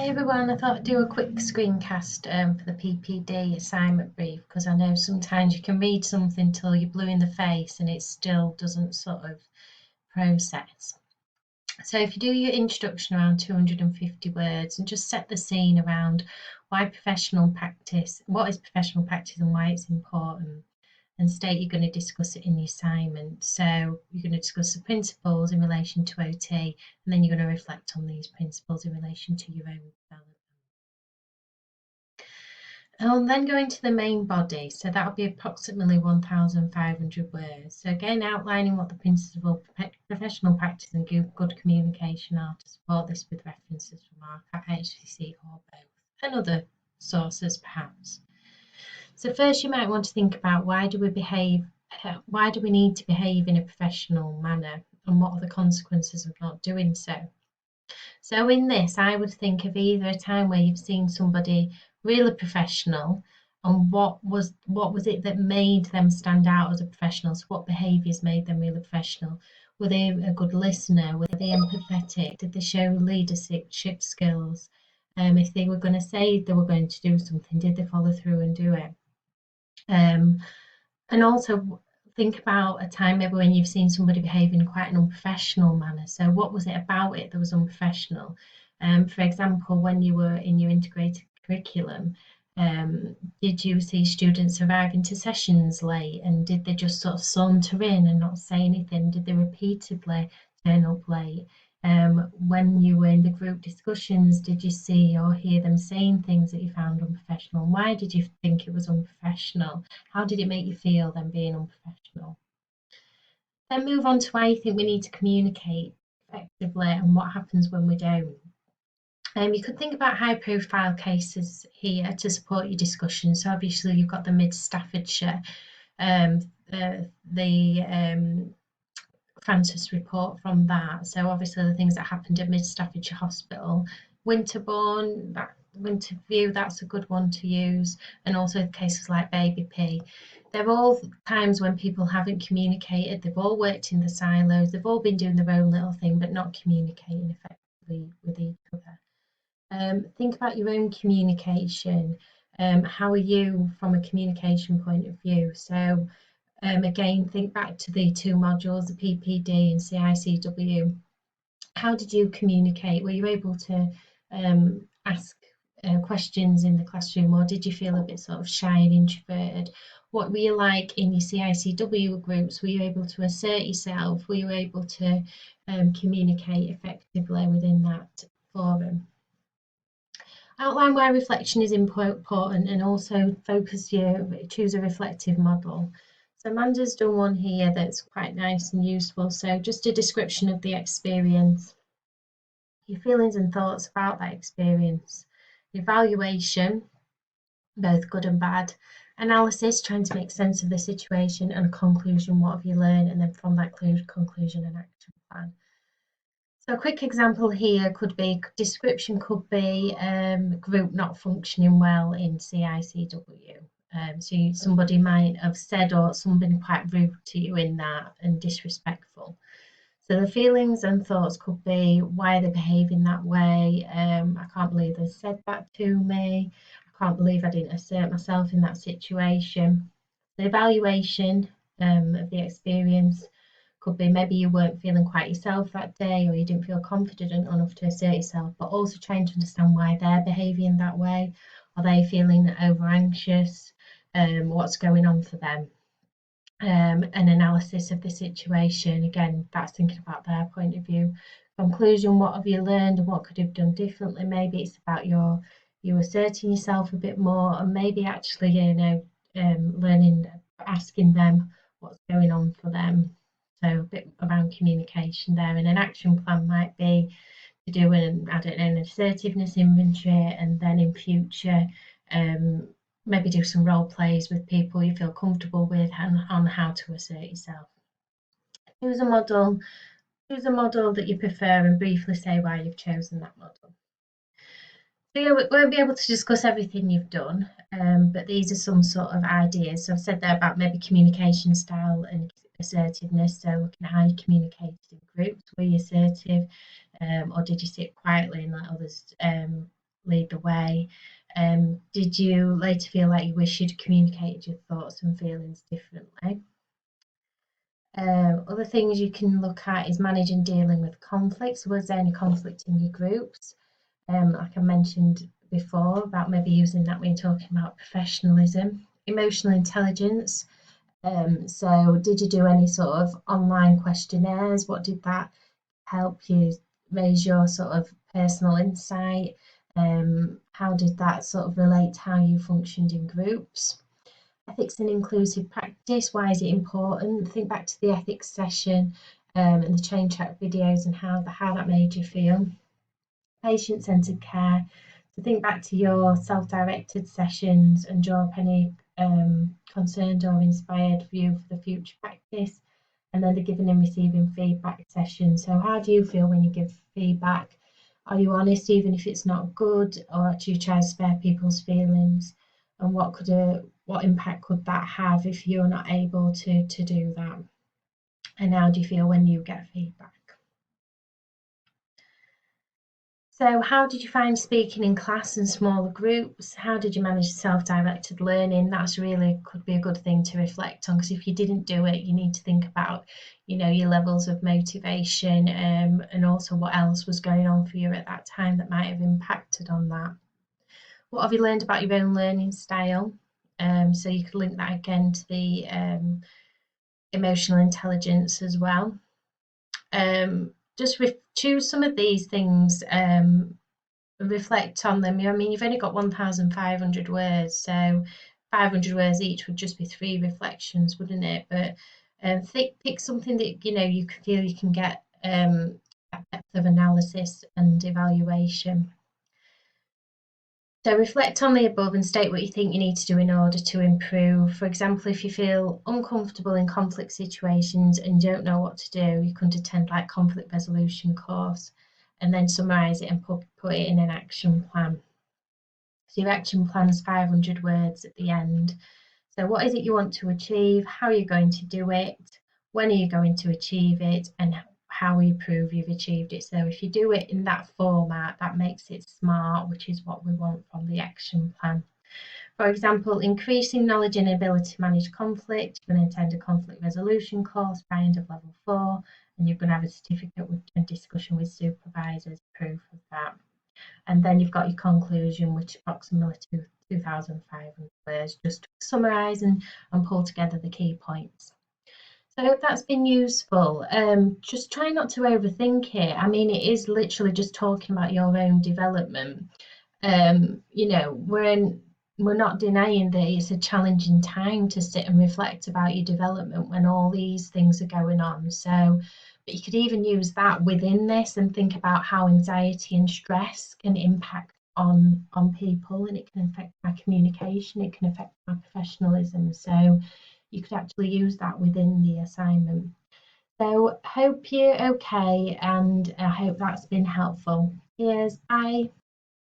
Hi everyone, I thought I'd do a quick screencast for the PPD assignment brief because I know sometimes you can read something till you're blue in the face and it still doesn't sort of process. So if you do your introduction around 250 words and just set the scene around what is professional practice and why it's important, and state you're going to discuss it in the assignment. So you're going to discuss the principles in relation to OT, and then you're going to reflect on these principles in relation to your own development. And then go into the main body, so that'll be approximately 1,500 words. So again, outlining what the principles of professional practice and good communication are to support this with references from our HCC or both, and other sources perhaps. So first you might want to think about why do we need to behave in a professional manner, and what are the consequences of not doing so. So in this, I would think of either a time where you've seen somebody really professional, and what was it that made them stand out as a professional? So what behaviours made them really professional? Were they a good listener? Were they empathetic? Did they show leadership skills? If they were going to say they were going to do something, did they follow through and do it? And also think about a time maybe when you've seen somebody behave in quite an unprofessional manner. So what was it about it that was unprofessional? For example, when you were in your integrated curriculum, did you see students arriving to sessions late, and did they just sort of saunter in and not say anything? Did they repeatedly turn up late? When you were in the group discussions, did you see or hear them saying things that you found unprofessional? And why did you think it was unprofessional? How did it make you feel, them being unprofessional? Then move on to why you think we need to communicate effectively and what happens when we don't. You could think about high profile cases here to support your discussion. So obviously you've got the Mid Staffordshire, Francis report from that. So obviously the things that happened at Mid Staffordshire Hospital, Winterbourne, that Winterview, that's a good one to use, and also cases like Baby P. They're all times when people haven't communicated, they've all worked in the silos, they've all been doing their own little thing but not communicating effectively with each other. Think about your own communication. How are you from a communication point of view? So again, think back to the two modules, the PPD and CICW. How did you communicate? Were you able to ask questions in the classroom, or did you feel a bit sort of shy and introverted? What were you like in your CICW groups? Were you able to assert yourself? Were you able to communicate effectively within that forum? Outline why reflection is important, and also choose a reflective model. So Amanda's done one here that's quite nice and useful. So just a description of the experience, your feelings and thoughts about that experience, evaluation, both good and bad, analysis, trying to make sense of the situation, and conclusion, what have you learned, and then from that conclusion, an action plan. So a quick example here could be, description could be group not functioning well in CICW. So somebody might have said or something quite rude to you in that and disrespectful. So the feelings and thoughts could be, why are they behaving that way? I can't believe they said that to me. I can't believe I didn't assert myself in that situation. The evaluation of the experience could be, maybe you weren't feeling quite yourself that day, or you didn't feel confident enough to assert yourself, but also trying to understand why they're behaving that way. Are they feeling over anxious? What's going on for them? An analysis of the situation, again, that's thinking about their point of view. Conclusion, what have you learned and what could you have done differently? Maybe it's about you asserting yourself a bit more, and maybe actually, learning, asking them what's going on for them. So a bit around communication there. And an action plan might be to do an assertiveness inventory, and then in future maybe do some role plays with people you feel comfortable with on how to assert yourself. Choose a model that you prefer and briefly say why you've chosen that model. So yeah, we won't be able to discuss everything you've done, but these are some sort of ideas. So I've said there about maybe communication style and assertiveness. So looking at how you communicated in groups, were you assertive, or did you sit quietly and let others lead the way? Did you later feel like you wish you'd communicated your thoughts and feelings differently? Other things you can look at is managing dealing with conflicts. Was there any conflict in your groups? Like I mentioned before, about maybe using that when you're talking about professionalism. Emotional intelligence. So did you do any sort of online questionnaires? What did that help you raise your sort of personal insight? How did that sort of relate to how you functioned in groups? Ethics and inclusive practice, why is it important? Think back to the ethics session and the change track videos and how that made you feel. Patient-centered care, so think back to your self-directed sessions and draw up any concerned or inspired view for the future practice. And then the giving and receiving feedback session. So how do you feel when you give feedback? Are you honest even if it's not good, or do you try to spare people's feelings? And what impact could that have if you're not able to do that? And how do you feel when you get feedback? So how did you find speaking in class and smaller groups? How did you manage self-directed learning? That's really could be a good thing to reflect on, because if you didn't do it, you need to think about, your levels of motivation, and also what else was going on for you at that time that might have impacted on that. What have you learned about your own learning style? So you could link that again to the emotional intelligence as well. Just choose some of these things, reflect on them. I mean, you've only got 1,500 words, so 500 words each would just be 3 reflections, wouldn't it? But pick something that you feel you can get that depth of analysis and evaluation. So reflect on the above and state what you think you need to do in order to improve. For example, if you feel uncomfortable in conflict situations and don't know what to do, you could attend like conflict resolution course and then summarise it and put it in an action plan. So your action plan's 500 words at the end. So what is it you want to achieve? How are you going to do it? When are you going to achieve it? And how will you prove you've achieved it? So if you do it in that format, that makes it SMART, which is what we want from the action plan. For example, increasing knowledge and ability to manage conflict. You're going to attend a conflict resolution course by end of level 4, and you're going to have a certificate and discussion with supervisors, proof of that. And then you've got your conclusion, which is approximately 2,500 words, just to summarise and pull together the key points. So I hope that's been useful. Just try not to overthink it. I mean, it is literally just talking about your own development. We're not denying that it's a challenging time to sit and reflect about your development when all these things are going on. So, but you could even use that within this and think about how anxiety and stress can impact on people, and it can affect our communication, it can affect our professionalism. So you could actually use that within the assignment. So hope you're okay, and I hope that's been helpful. Cheers, bye.